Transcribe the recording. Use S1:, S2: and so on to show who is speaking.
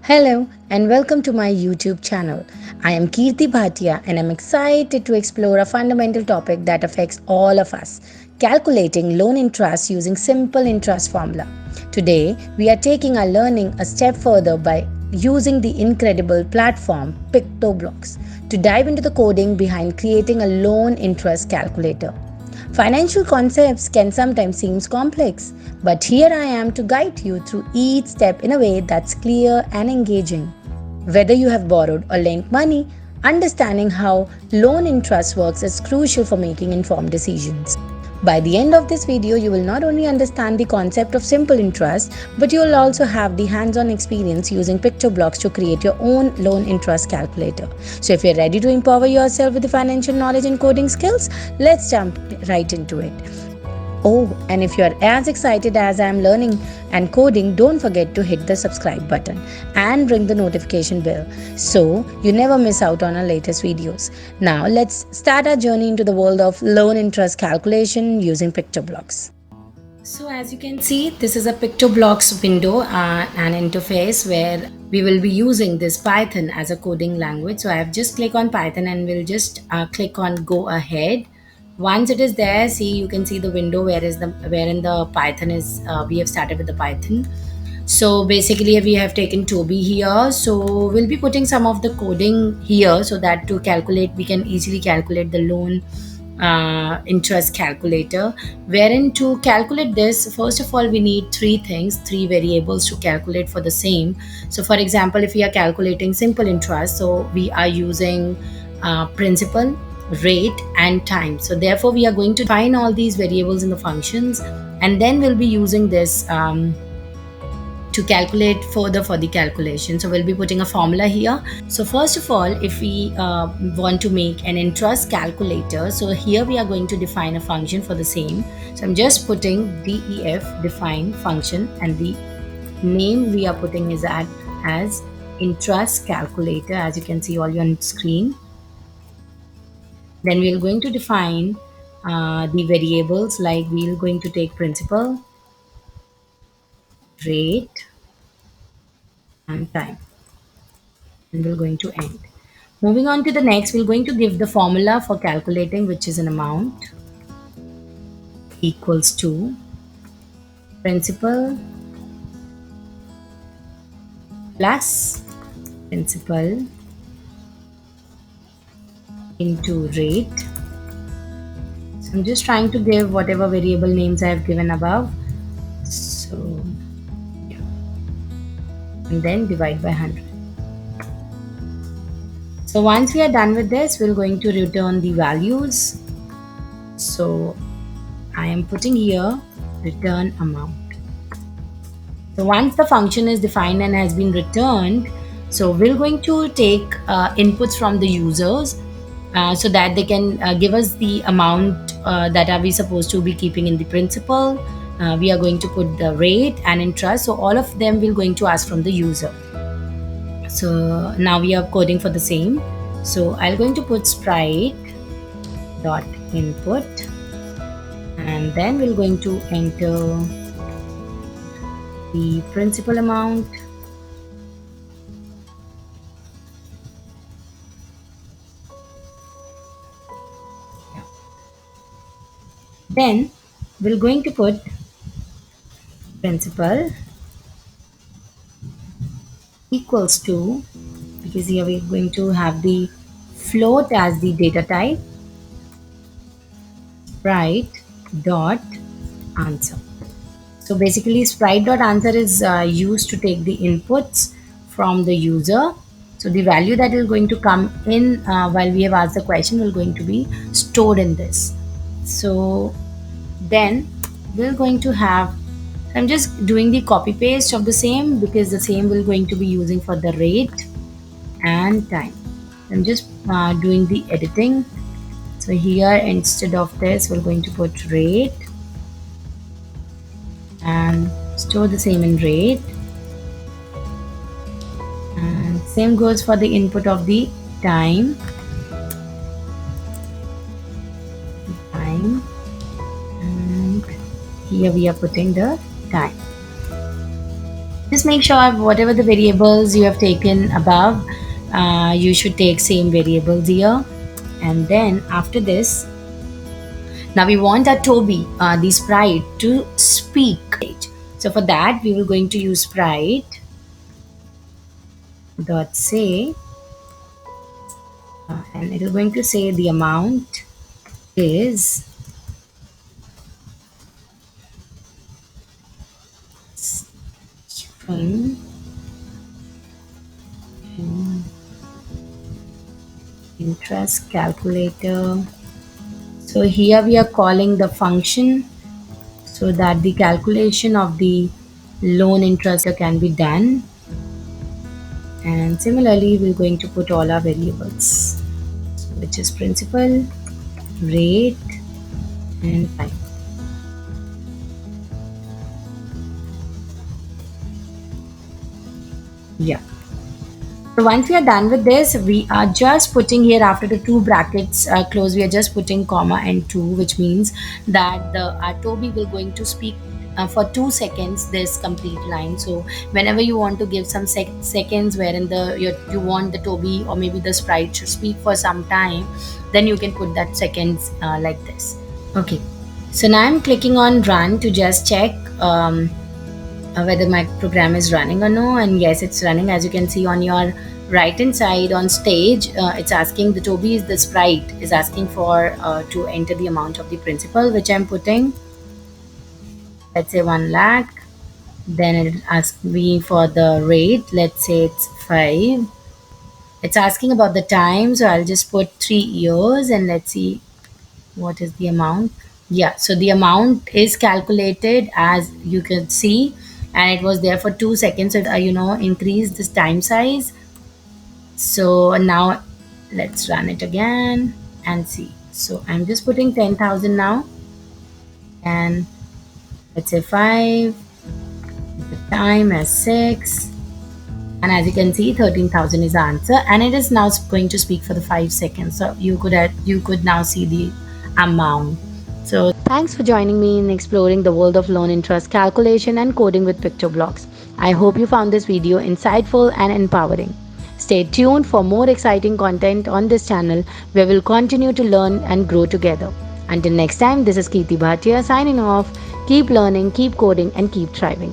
S1: Hello and welcome to my YouTube channel. I am Kirti Bhatia and I'm excited to explore a fundamental topic that affects all of us calculating loan interest using simple interest formula. Today, we are taking our learning a step further by using the incredible platform PictoBlox to dive into the coding behind creating a loan interest calculator. Financial concepts can sometimes seem complex, but here I am to guide you through each step in a way that's clear and engaging. Whether you have borrowed or lent money, understanding how loan interest works is crucial for making informed decisions. By the end of this video, you will not only understand the concept of simple interest, but you will also have the hands-on experience using PictoBlox to create your own loan interest calculator. So if you're ready to empower yourself with the financial knowledge and coding skills, let's jump right into it. Oh, and if you are as excited as I am learning and coding, don't forget to hit the subscribe button and ring the notification bell so you never miss out on our latest videos. Now, let's start our journey into the world of loan interest calculation using PictoBlox. So as you can see, this is a PictoBlox window, an interface where we will be using this Python as a coding language. So I have just clicked on Python and we'll just click on go ahead. Once it is there, see, you can see the window wherein the Python is. We have started with the Python. So basically we have taken Toby here. So we'll be putting some of the coding here so that to calculate, we can easily calculate the loan interest calculator. Wherein to calculate this, first of all, we need three variables to calculate for the same. So for example, if we are calculating simple interest, so we are using principal, rate and time. So therefore we are going to define all these variables in the functions, and then we'll be using this to calculate further for the calculation. So we'll be putting a formula here. So first of all, if we want to make an interest calculator, so here we are going to define a function for the same. So I'm just putting def define function, and the name we are putting is as interest calculator, as you can see all on screen. Then we are going to define the variables, like we are going to take principal, rate and time, and we're going to end. Moving on to the next, we're going to give the formula for calculating, which is an amount equals to principal plus principal into rate. So I'm just trying to give whatever variable names I have given above. So yeah. And then divide by 100. So once we are done with this, we're going to return the values. So I am putting here return amount. So once the function is defined and has been returned, so we're going to take inputs from the users so that they can give us the amount that are we supposed to be keeping in the principal. We are going to put the rate and interest. So all of them we're going to ask from the user. So now we are coding for the same. So I'm going to put sprite dot input, and then we're going to enter the principal amount, then we're going to put principal equals to, because here we're going to have the float as the data type, sprite dot answer. So basically sprite dot answer is used to take the inputs from the user. So the value that is going to come in while we have asked the question will going to be stored in this. So then we're going to have, I'm just doing the copy paste of the same, because the same we're going to be using for the rate and time. I'm just doing the editing. So here instead of this we're going to put rate and store the same in rate, and same goes for the input of the time, and here we are putting the time. Just make sure whatever the variables you have taken above, you should take same variables here. And then after this, now we want our Toby, the sprite, to speak. So for that, we will going to use sprite dot say, and it is going to say the amount is string interest calculator. So here we are calling the function so that the calculation of the loan interest can be done. And similarly, we're going to put all our variables, which is principal, rate, and time. Yeah. So once we are done with this, we are just putting here after the two brackets close, we are just putting comma and 2, which means that the our Toby will going to speak for 2 seconds this complete line. So whenever you want to give some seconds wherein you want the Toby or maybe the sprite to speak for some time, then you can put that seconds like this. Okay. So now I'm clicking on run to just check whether my program is running or no, and yes, it's running. As you can see on your right hand side on stage, it's asking the Toby is the sprite is asking for to enter the amount of the principal, which I'm putting, let's say 1 lakh. Then it asks me for the rate, let's say it's 5. It's asking about the time, so I'll just put 3 years and let's see what is the amount. Yeah, so the amount is calculated as you can see, and it was there for 2 seconds. So increase this time size. So now let's run it again and see. So I'm just putting 10,000 now, and let's say 5, the time as 6, and as you can see 13,000 is the answer, and it is now going to speak for the 5 seconds. So you could now see the amount. So thanks for joining me in exploring the world of loan interest calculation and coding with PictoBlox. I hope you found this video insightful and empowering. Stay tuned for more exciting content on this channel where we'll continue to learn and grow together. Until next time, this is Kirti Bhatia signing off. Keep learning, keep coding, and keep thriving.